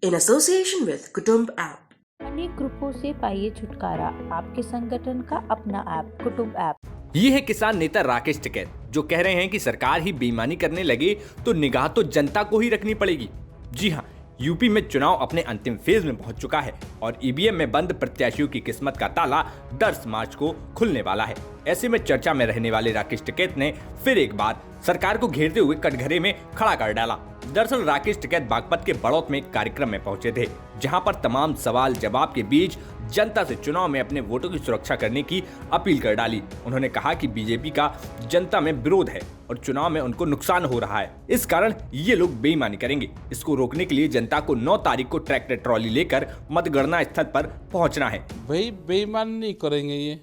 in association with Kutumb app. अनेक ग्रुपों से पाइए छुटकारा, आपके संगठन का अपना ऐप कुटुंब ऐप। ये है किसान नेता राकेश टिकैत जो कह रहे हैं कि सरकार ही बेईमानी करने लगे तो निगाह तो जनता को ही रखनी पड़ेगी। जी हाँ, यूपी में चुनाव अपने अंतिम फेज में पहुंच चुका है और ईवीएम में बंद प्रत्याशियों की किस्मत का ताला 10 मार्च को खुलने वाला है। ऐसे में चर्चा में रहने वाले राकेश टिकैत ने फिर एक बार सरकार को घेरते हुए कटघरे में खड़ा कर डाला। दरअसल राकेश टिकैत बागपत के बड़ौत में एक कार्यक्रम में पहुंचे थे, जहां पर तमाम सवाल जवाब के बीच जनता से चुनाव में अपने वोटों की सुरक्षा करने की अपील कर डाली। उन्होंने कहा कि बीजेपी का जनता में विरोध है और चुनाव में उनको नुकसान हो रहा है, इस कारण ये लोग बेईमानी करेंगे। इसको रोकने के लिए जनता को 9 तारीख को ट्रैक्टर ट्रॉली लेकर मतगणना स्थल पर पहुंचना है। भाई बेईमानी नहीं करेंगे, ये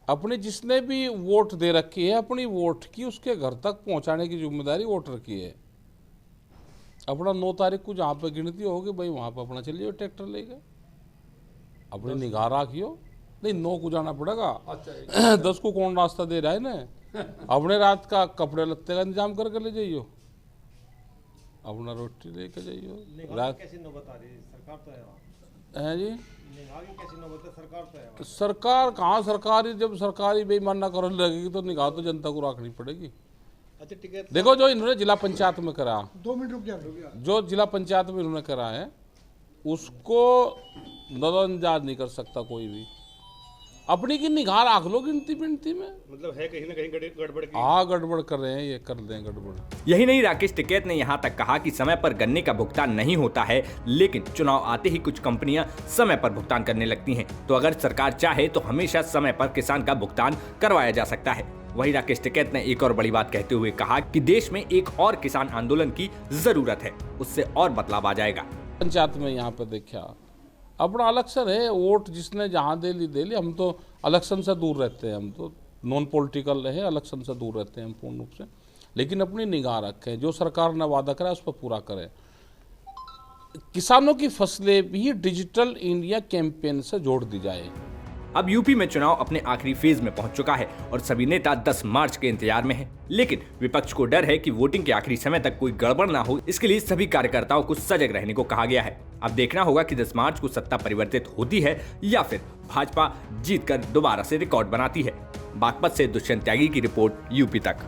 अपने जिसने भी वोट दे रखी है अपनी वोट की उसके घर तक पहुंचाने की जिम्मेदारी वोटर की है। अपना 9 तारीख को जहाँ पे गिनती होगी भाई वहाँ पे अपना चलिए ट्रैक्टर लेके अपनी निगाह रखियो। नहीं 9 को जाना पड़ेगा। अच्छा 10 को कौन रास्ता दे रहा है ना। अपने रात का कपड़े लत्ते का इंतजाम करके ले जाइयो, अपना रोटी लेके जाइयो। रात कैसी नौबत आ रही है, सरकार तो है जी, कैसी नौबत है, सरकार तो है। सरकार कहाँ सरकारी, जब सरकारी बेईमान ना करने लगेगी तो निगाह तो जनता को रखनी पड़ेगी। अच्छा ठीक है, देखो जो इन्होंने जिला पंचायत में करा, 2 मिनट रुक जाओ, जो जिला पंचायत में इन्होंने करा है उसको नजरअंदाज नहीं कर सकता कोई भी। अपनी की निगाह रख लो गिनती पिनती में, मतलब है कहीं ना कहीं गड़बड़। हाँ गड़बड़ कर रहे हैं, ये कर दें गड़बड़। यही नहीं, राकेश टिकैत ने यहाँ तक कहा कि समय पर गन्ने का भुगतान नहीं होता है, लेकिन चुनाव आते ही कुछ कंपनियां समय पर भुगतान करने लगती हैं। तो अगर सरकार चाहे तो हमेशा समय पर किसान का भुगतान करवाया जा सकता है। वहीं राकेश टिकैत ने एक और बड़ी बात कहते हुए कहा कि देश में एक और किसान आंदोलन की जरूरत है, उससे और बदलाव आ जाएगा। पंचायत में यहाँ पर देखा अपना इलेक्शन है, वोट जिसने जहाँ दे ली। हम तो इलेक्शन से दूर रहते हैं, हम तो नॉन पॉलिटिकल रहे, इलेक्शन से दूर रहते हैं हम पूर्ण रूप से, लेकिन अपनी निगाह रखें, जो सरकार ने वादा करा उस पर पूरा करें। किसानों की फसलें भी डिजिटल इंडिया कैंपेन से जोड़ दी जाए। अब यूपी में चुनाव अपने आखिरी फेज में पहुंच चुका है और सभी नेता 10 मार्च के इंतजार में हैं। लेकिन विपक्ष को डर है कि वोटिंग के आखिरी समय तक कोई गड़बड़ ना हो, इसके लिए सभी कार्यकर्ताओं को सजग रहने को कहा गया है। अब देखना होगा कि 10 मार्च को सत्ता परिवर्तित होती है या फिर भाजपा जीतकर दोबारा से रिकॉर्ड बनाती है। बागपत से दुष्यंत त्यागी की रिपोर्ट, यूपी तक।